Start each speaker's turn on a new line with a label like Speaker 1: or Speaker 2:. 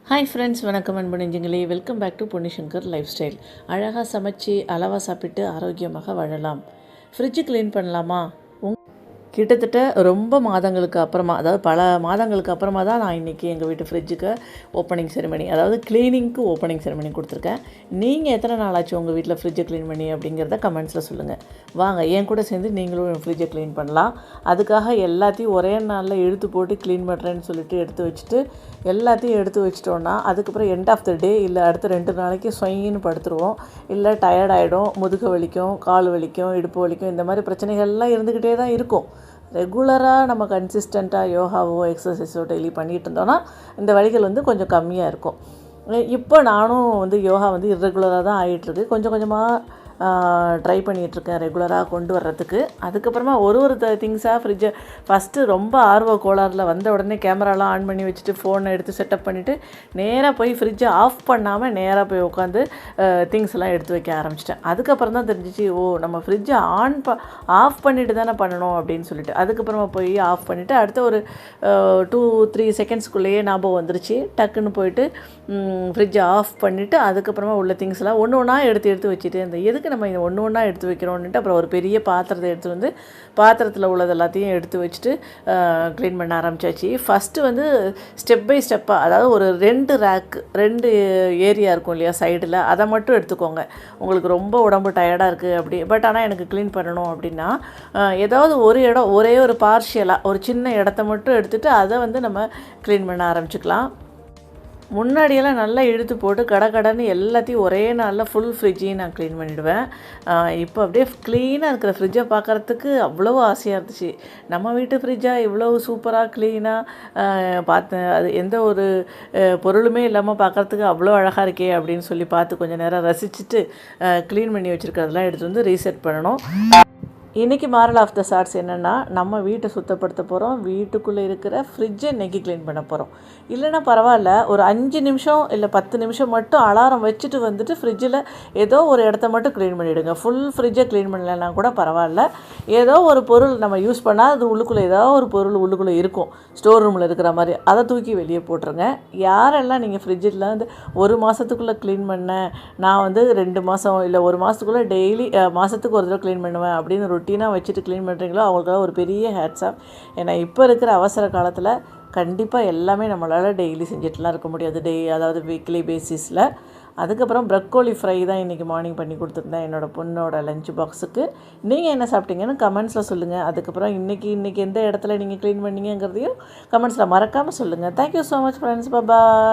Speaker 1: Hi friends, வணக்கம் அன்பு நெஞ்சங்களே. Welcome back to Ponnishankar lifestyle. அழகாக சமைச்சு அளவாக சாப்பிட்டு ஆரோக்கியமாக வாழலாம். ஃப்ரிட்ஜு க்ளீன் பண்ணலாமா? கிட்டத்தட்ட ரொம்ப மாதங்களுக்கு அப்புறமா, அதாவது பல மாதங்களுக்கு அப்புறமா தான் நான் இன்றைக்கி எங்கள் வீட்டு ஃப்ரிட்ஜுக்கு ஓப்பனிங் செரிமனி, அதாவது க்ளீனிங்க்கு ஓப்பனிங் செரிமனி கொடுத்துருக்கேன். நீங்கள் எத்தனை நாள் ஆச்சு உங்கள் வீட்டில் ஃப்ரிட்ஜை க்ளீன் பண்ணி அப்படிங்கிறத கமெண்ட்ஸில் சொல்லுங்கள். வாங்க, என் கூட சேர்ந்து நீங்களும் ஃப்ரிட்ஜை க்ளீன் பண்ணலாம். அதுக்காக எல்லாத்தையும் ஒரே நாளில் இழுத்து போட்டு க்ளீன் பண்ணுறேன்னு சொல்லிட்டு எடுத்து வச்சுட்டு எல்லாத்தையும் எடுத்து வச்சிட்டோன்னா அதுக்கப்புறம் எண்ட் ஆஃப் த டே இல்லை அடுத்த 2 நாளைக்கு சொயின்னு படுத்துருவோம். இல்லை டயர்ட் ஆகிடும், முதுகு வலிக்கும், கால் வலிக்கும், இடுப்பு வலிக்கும், இந்த மாதிரி பிரச்சனைகள்லாம் இருந்துக்கிட்டே தான் இருக்கும். ரெகுலராக நம்ம கன்சிஸ்டண்ட்டாக யோகாவோ எக்ஸசைஸோ டெய்லி பண்ணிகிட்டு இருந்தோன்னா இந்த வலிகள் கொஞ்சம் கம்மியாக இருக்கும். இப்போ நானும் யோகா இர்ரெகுலராக தான் ஆகிட்டுருக்கு. கொஞ்சம் கொஞ்சமாக ட்ரை பண்ணிகிட்ருக்கேன் ரெகுலராக கொண்டு வர்றதுக்கு. அதுக்கப்புறமா ஒரு திங்ஸாக ஃப்ரிட்ஜை ஃபஸ்ட்டு ரொம்ப ஆர்வ கோளாறில் வந்த உடனே கேமராலாம் ஆன் பண்ணி வச்சுட்டு ஃபோனை எடுத்து செட்டப் பண்ணிவிட்டு நேராக போய் ஃப்ரிட்ஜை ஆஃப் பண்ணாமல் நேராக போய் உட்காந்து திங்ஸ் எல்லாம் எடுத்து வைக்க ஆரம்பிச்சிட்டேன். அதுக்கப்புறம் தான் தெரிஞ்சிச்சு, நம்ம ஃப்ரிட்ஜை ஆஃப் பண்ணிவிட்டு தானே பண்ணணும் அப்படின்னு சொல்லிட்டு அதுக்கப்புறமா போய் ஆஃப் பண்ணிவிட்டு அடுத்த ஒரு 2-3 செகண்ட்ஸ்குள்ளேயே ஞாபகம் வந்துருச்சு. டக்குன்னு போயிட்டு ஃப்ரிட்ஜை ஆஃப் பண்ணிவிட்டு அதுக்கப்புறமா உள்ள திங்ஸ்லாம் ஒன்று ஒன்றா எடுத்து வச்சுட்டே இருந்தேன். எதுக்கு நம்ம இதை ஒன்று ஒன்றா எடுத்து வைக்கிறோன்ட்டு அப்புறம் ஒரு பெரிய பாத்திரத்தை எடுத்து பாத்திரத்தில் உள்ளது எல்லாத்தையும் எடுத்து வச்சுட்டு க்ளீன் பண்ண ஆரம்பித்தாச்சு. ஃபஸ்ட்டு ஸ்டெப் பை ஸ்டெப்பாக, அதாவது ஒரு 2 ஏரியா இருக்கும் இல்லையா சைடில், அதை மட்டும் எடுத்துக்கோங்க. உங்களுக்கு ரொம்ப உடம்பு டயர்டாக இருக்குது அப்படி, பட் ஆனால் எனக்கு க்ளீன் பண்ணணும் அப்படின்னா ஏதாவது ஒரு இடம், ஒரே ஒரு பார்ஷியலாக ஒரு சின்ன இடத்த மட்டும் எடுத்துகிட்டு அதை நம்ம க்ளீன் பண்ண ஆரம்பிச்சுக்கலாம். முன்னாடியெல்லாம் நல்லா இழுத்து போட்டு கடன்னு எல்லாத்தையும் ஒரே நாளில் ஃபுல் ஃப்ரிட்ஜையும் நான் க்ளீன் பண்ணிவிடுவேன். இப்போ அப்படியே க்ளீனாக இருக்கிற ஃப்ரிட்ஜை பார்க்குறதுக்கு அவ்வளோ ஆசையாக இருந்துச்சு. நம்ம வீட்டு ஃப்ரிட்ஜாக இவ்வளோ சூப்பராக க்ளீனாக பார்த்தேன். அது எந்த ஒரு பொருளுமே இல்லாமல் பார்க்குறதுக்கு அவ்வளோ அழகாக இருக்கே அப்படின்னு சொல்லி பார்த்து கொஞ்சம் நேரம் ரசிச்சுட்டு க்ளீன் பண்ணி வச்சுருக்கிறதெல்லாம் எடுத்து ரீசெட் பண்ணணும். இன்றைக்கி மாரல் ஆஃப் த சார்ட்ஸ் என்னென்னா, நம்ம வீட்டை சுத்தப்படுத்த போகிறோம். வீட்டுக்குள்ளே இருக்கிற ஃப்ரிட்ஜை இன்றைக்கி க்ளீன் பண்ண போகிறோம். இல்லைன்னா பரவாயில்ல, ஒரு 5 நிமிஷம் இல்லை 10 நிமிஷம் மட்டும் அலாரம் வச்சுட்டு ஃப்ரிட்ஜில் ஏதோ ஒரு இடத்த மட்டும் க்ளீன் பண்ணிவிடுங்க. ஃபுல் ஃப்ரிட்ஜை க்ளீன் பண்ணலைன்னா கூட பரவாயில்ல. ஏதோ ஒரு பொருள் நம்ம யூஸ் பண்ணால் அது உள்ளுக்குள்ளே ஏதோ ஒரு பொருள் உள்ளுக்குள்ளே இருக்கும், ஸ்டோர் ரூமில் இருக்கிற மாதிரி, அதை தூக்கி வெளியே போட்டுருங்க. யாரெல்லாம் நீங்கள் ஃப்ரிட்ஜில் 1 மாதத்துக்குள்ளே க்ளீன் பண்ணேன், நான் 2 மாதம் இல்லை 1 மாதத்துக்குள்ளே டெய்லி மாதத்துக்கு ஒரு தடவை க்ளீன் பண்ணுவேன் அப்படின்னு ரொட்டீனாக வச்சுட்டு க்ளீன் பண்ணுறீங்களோ அவங்களுக்காக ஒரு பெரிய ஹேட்ஸ் ஆஃப். ஏன்னா இப்போ இருக்கிற அவசர காலத்தில் கண்டிப்பாக எல்லாமே நம்மளால் டெய்லி செஞ்சுட்டுலாம் இருக்க முடியாது, அதாவது வீக்லி பேசிஸில். அதுக்கப்புறம் ப்ரக்கோலி ஃப்ரை தான் இன்றைக்கி மார்னிங் பண்ணி கொடுத்துருந்தேன் என்னோடய பொண்ணோட லஞ்ச் பாக்ஸுக்கு. நீங்கள் என்ன சாப்பிட்டீங்கன்னு கமெண்ட்ஸில் சொல்லுங்கள். அதுக்கப்புறம் இன்றைக்கி எந்த இடத்துல நீங்கள் க்ளீன் பண்ணீங்கிறதையும் கமெண்ட்ஸில் மறக்காமல் சொல்லுங்கள். Thank you so much friends. பாய்.